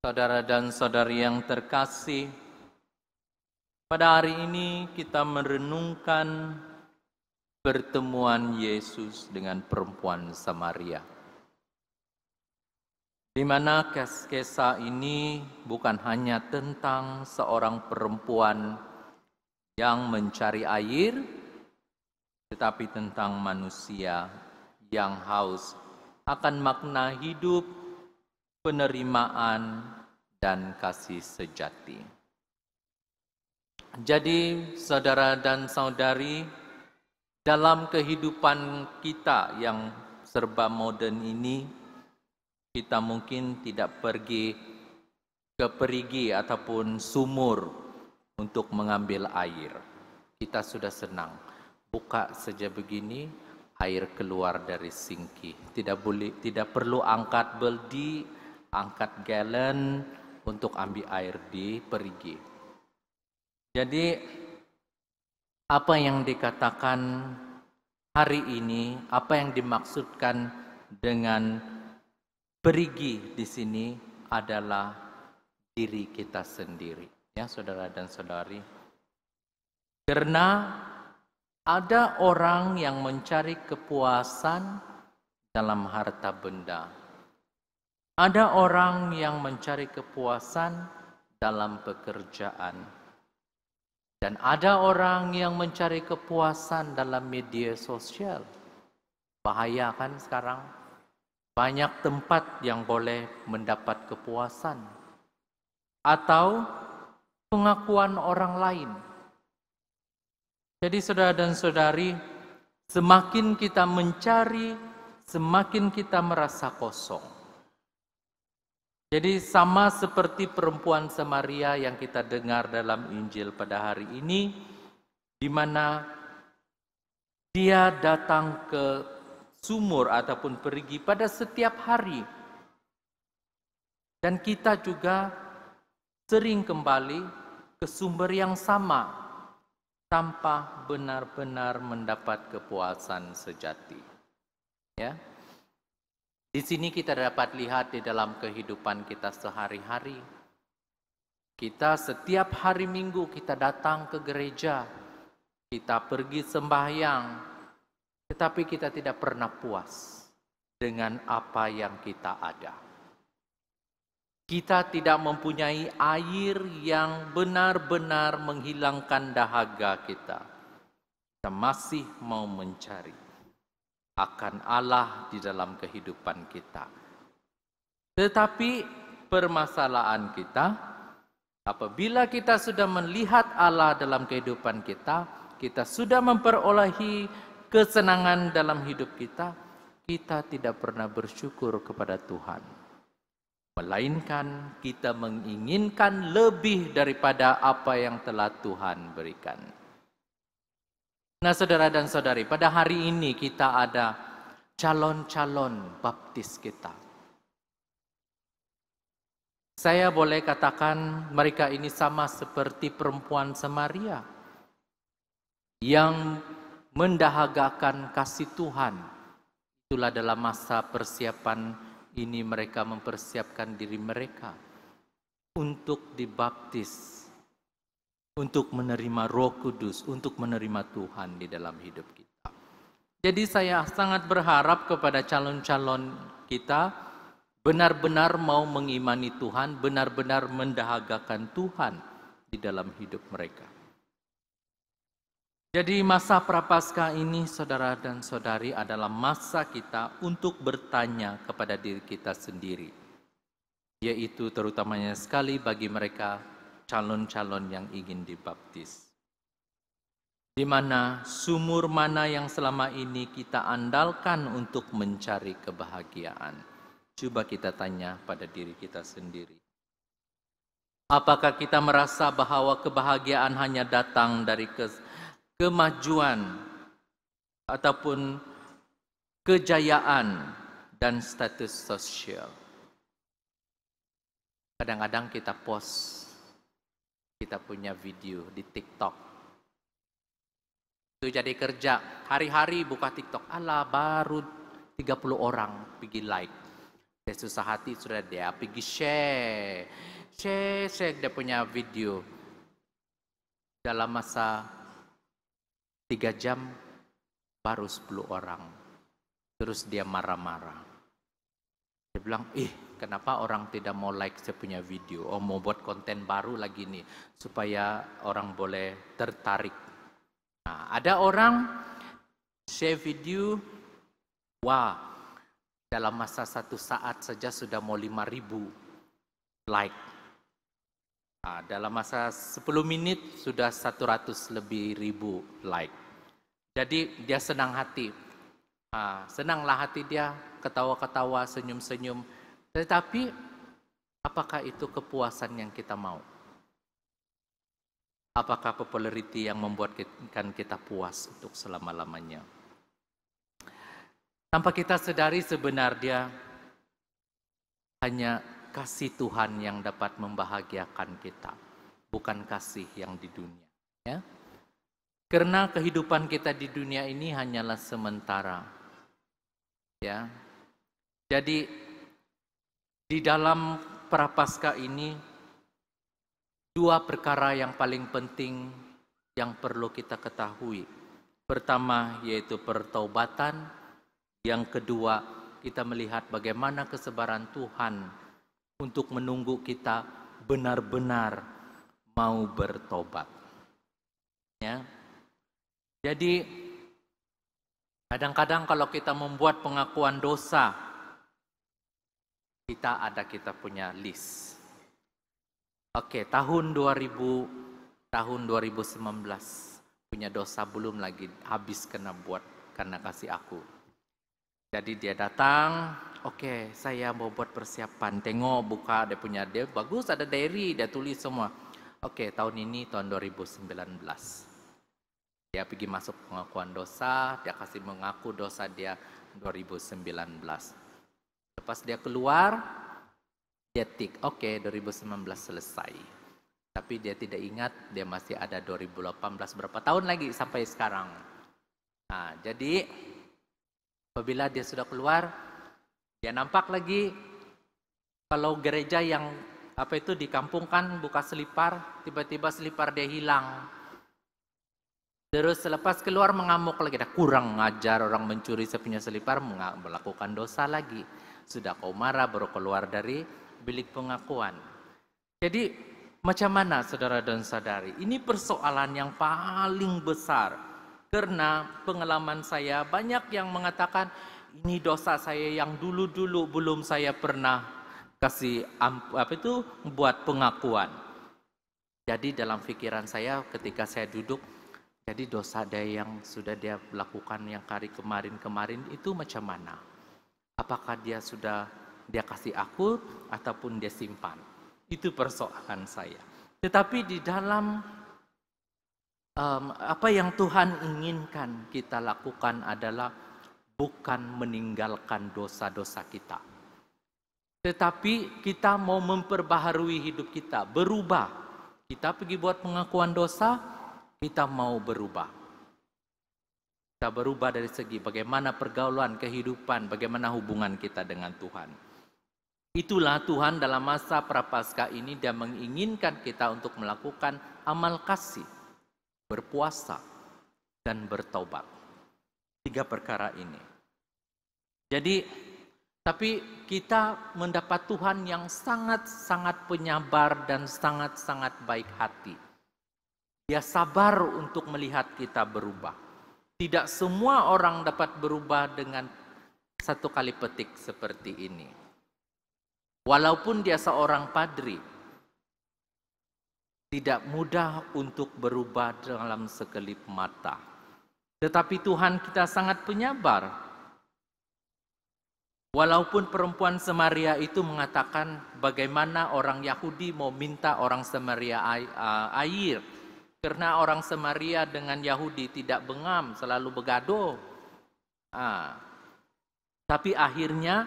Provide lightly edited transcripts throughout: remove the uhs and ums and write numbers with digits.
Saudara dan saudari yang terkasih, pada hari ini kita merenungkan pertemuan Yesus dengan perempuan Samaria. Di mana kisah ini bukan hanya tentang seorang perempuan yang mencari air, tetapi tentang manusia yang haus akan makna hidup, penerimaan, dan kasih sejati. Jadi, saudara dan saudari, dalam kehidupan kita yang serba modern ini, kita mungkin tidak pergi ke perigi ataupun sumur untuk mengambil air. Kita sudah senang, buka saja begini, air keluar dari singki. Tidak perlu angkat beldi, angkat galon untuk ambil air di perigi. Jadi apa yang dikatakan hari ini, apa yang dimaksudkan dengan perigi di sini adalah diri kita sendiri, ya saudara dan saudari. Karena ada orang yang mencari kepuasan dalam harta benda. Ada orang yang mencari kepuasan dalam pekerjaan. Dan ada orang yang mencari kepuasan dalam media sosial. Bahaya kan sekarang? Banyak tempat yang boleh mendapat kepuasan. Atau pengakuan orang lain. Jadi saudara dan saudari, semakin kita mencari, semakin kita merasa kosong. Jadi sama seperti perempuan Samaria yang kita dengar dalam Injil pada hari ini, di mana dia datang ke sumur ataupun perigi pada setiap hari. Dan kita juga sering kembali ke sumber yang sama, tanpa benar-benar mendapat kepuasan sejati. Ya. Di sini kita dapat lihat di dalam kehidupan kita sehari-hari. Kita setiap hari Minggu kita datang ke gereja, kita pergi sembahyang, tetapi kita tidak pernah puas dengan apa yang kita ada. Kita tidak mempunyai air yang benar-benar menghilangkan dahaga kita. Kita masih mau mencari akan Allah di dalam kehidupan kita. Tetapi permasalahan kita, apabila kita sudah melihat Allah dalam kehidupan kita, kita sudah memperolehi kesenangan dalam hidup kita, kita tidak pernah bersyukur kepada Tuhan. Melainkan kita menginginkan lebih daripada apa yang telah Tuhan berikan. Nah saudara dan saudari, pada hari ini kita ada calon-calon baptis kita. Saya boleh katakan mereka ini sama seperti perempuan Samaria yang mendahagakan kasih Tuhan. Itulah dalam masa persiapan ini mereka mempersiapkan diri mereka untuk dibaptis, untuk menerima Roh Kudus, untuk menerima Tuhan di dalam hidup kita. Jadi saya sangat berharap kepada calon-calon kita benar-benar mau mengimani Tuhan, benar-benar mendahagakan Tuhan di dalam hidup mereka. Jadi masa Prapaskah ini saudara dan saudari adalah masa kita untuk bertanya kepada diri kita sendiri. Yaitu terutamanya sekali bagi mereka calon-calon yang ingin dibaptis. Di mana sumur mana yang selama ini kita andalkan untuk mencari kebahagiaan? Coba kita tanya pada diri kita sendiri. Apakah kita merasa bahwa kebahagiaan hanya datang dari kemajuan ataupun kejayaan dan status sosial? Kadang-kadang kita post, kita punya video di TikTok. Itu jadi kerja, hari-hari buka TikTok. Alah, baru 30 orang pergi like. Dia susah hati, sudah dia pergi share dia punya video. Dalam masa 3 jam baru 10 orang. Terus dia marah-marah. Dia bilang, kenapa orang tidak mau like saya punya video? Oh, mau buat konten baru lagi nih, supaya orang boleh tertarik. Nah, ada orang share video, wah, dalam masa 1 saat saja sudah mau 5.000 like. Nah, dalam masa 10 menit sudah 100 lebih ribu like. Jadi dia senang hati. Senanglah hati dia, ketawa-ketawa, senyum-senyum. Tetapi apakah itu kepuasan yang kita mau? Apakah popularity yang membuatkan kita puas untuk selama-lamanya? Tanpa kita sadari sebenarnya hanya kasih Tuhan yang dapat membahagiakan kita, bukan kasih yang di dunia. Ya? Karena kehidupan kita di dunia ini hanyalah sementara. Ya, jadi di dalam Prapaskah ini 2 perkara yang paling penting yang perlu kita ketahui. Pertama yaitu pertaubatan, yang kedua kita melihat bagaimana kesabaran Tuhan untuk menunggu kita benar-benar mau bertobat. Ya, jadi kadang-kadang kalau kita membuat pengakuan dosa, kita punya list. Oke, tahun 2019 punya dosa belum lagi habis kena buat karena kasih aku. Jadi dia datang, oke, saya mau buat persiapan. Tengok, buka dia bagus, ada diary, dia tulis semua. Oke, tahun 2019. Dia pergi masuk pengakuan dosa, dia kasih mengaku dosa dia 2019. Lepas dia keluar, dia tik, oke, 2019 selesai. Tapi dia tidak ingat, dia masih ada 2018, berapa tahun lagi sampai sekarang. Nah, jadi apabila dia sudah keluar, dia nampak lagi, kalau gereja yang di kampung kan buka selipar, tiba-tiba selipar dia hilang. Terus selepas keluar mengamuk lagi, dah kurang ngajar orang mencuri saya punya selipar, melakukan dosa lagi. Sudah kau marah baru keluar dari bilik pengakuan. Jadi macam mana saudara dan saudari? Ini persoalan yang paling besar. Karena pengalaman saya banyak yang mengatakan ini dosa saya yang dulu-dulu belum saya pernah kasih buat pengakuan. Jadi dalam pikiran saya ketika saya duduk, jadi dosa dia yang sudah dia lakukan yang hari kemarin itu macam mana? Apakah dia kasih aku ataupun dia simpan? Itu persoalan saya. Tetapi di dalam apa yang Tuhan inginkan kita lakukan adalah bukan meninggalkan dosa-dosa kita. Tetapi kita mau memperbaharui hidup kita, berubah. Kita pergi buat pengakuan dosa, kita mau berubah. Kita berubah dari segi bagaimana pergaulan, kehidupan, bagaimana hubungan kita dengan Tuhan. Itulah Tuhan dalam masa Prapaskah ini dia menginginkan kita untuk melakukan amal kasih, berpuasa, dan bertobat. 3 perkara ini. Jadi, tapi kita mendapat Tuhan yang sangat-sangat penyabar dan sangat-sangat baik hati. Dia sabar untuk melihat kita berubah. Tidak semua orang dapat berubah dengan 1 kali petik seperti ini. Walaupun dia seorang padri, tidak mudah untuk berubah dalam sekelip mata. Tetapi Tuhan kita sangat penyabar. Walaupun perempuan Samaria itu mengatakan bagaimana orang Yahudi mau minta orang Samaria air. Karena orang Samaria dengan Yahudi tidak bengam, selalu begaduh. Tapi akhirnya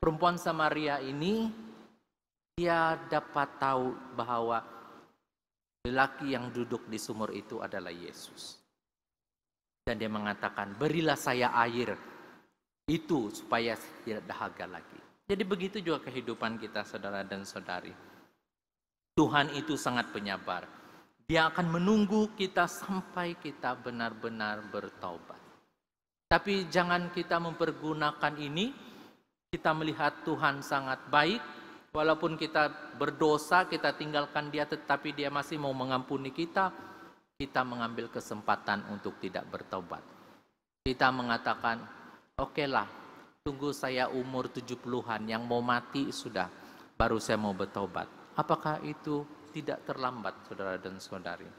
perempuan Samaria ini dia dapat tahu bahwa lelaki yang duduk di sumur itu adalah Yesus. Dan dia mengatakan, berilah saya air itu supaya tidak dahaga lagi. Jadi begitu juga kehidupan kita, saudara dan saudari. Tuhan itu sangat penyabar. Dia akan menunggu kita sampai kita benar-benar bertaubat. Tapi jangan kita mempergunakan ini, kita melihat Tuhan sangat baik, walaupun kita berdosa, kita tinggalkan Dia, tetapi Dia masih mau mengampuni kita mengambil kesempatan untuk tidak bertobat. Kita mengatakan, oke lah, tunggu saya umur 70-an, yang mau mati sudah, baru saya mau bertobat. Apakah itu tidak terlambat, saudara dan saudari?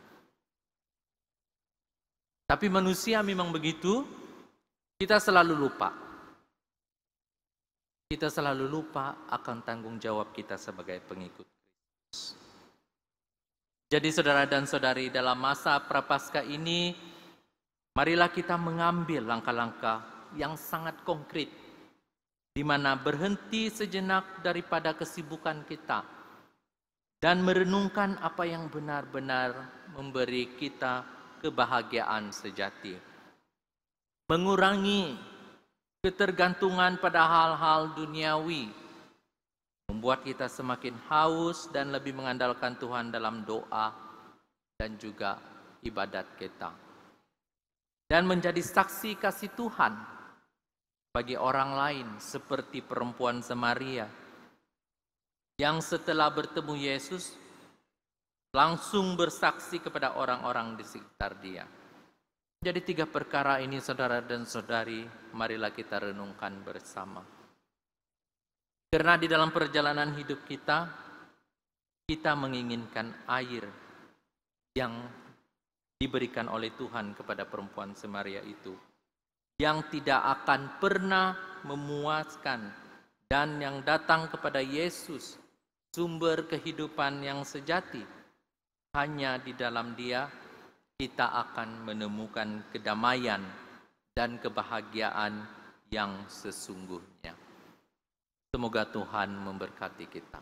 Tapi manusia memang begitu, kita selalu lupa. Kita selalu lupa akan tanggung jawab kita sebagai pengikut Kristus. Jadi saudara dan saudari, dalam masa Prapaskah ini, marilah kita mengambil langkah-langkah yang sangat konkret, di mana berhenti sejenak daripada kesibukan kita, dan merenungkan apa yang benar-benar memberi kita kebahagiaan sejati. Mengurangi ketergantungan pada hal-hal duniawi, membuat kita semakin haus dan lebih mengandalkan Tuhan dalam doa dan juga ibadat kita. Dan menjadi saksi kasih Tuhan bagi orang lain seperti perempuan Samaria yang setelah bertemu Yesus langsung bersaksi kepada orang-orang di sekitar dia. Jadi 3 perkara ini, saudara dan saudari, marilah kita renungkan bersama. Karena di dalam perjalanan hidup kita menginginkan air yang diberikan oleh Tuhan kepada perempuan Samaria itu, yang tidak akan pernah memuaskan, dan yang datang kepada Yesus, sumber kehidupan yang sejati. Hanya di dalam Dia kita akan menemukan kedamaian dan kebahagiaan yang sesungguhnya. Semoga Tuhan memberkati kita.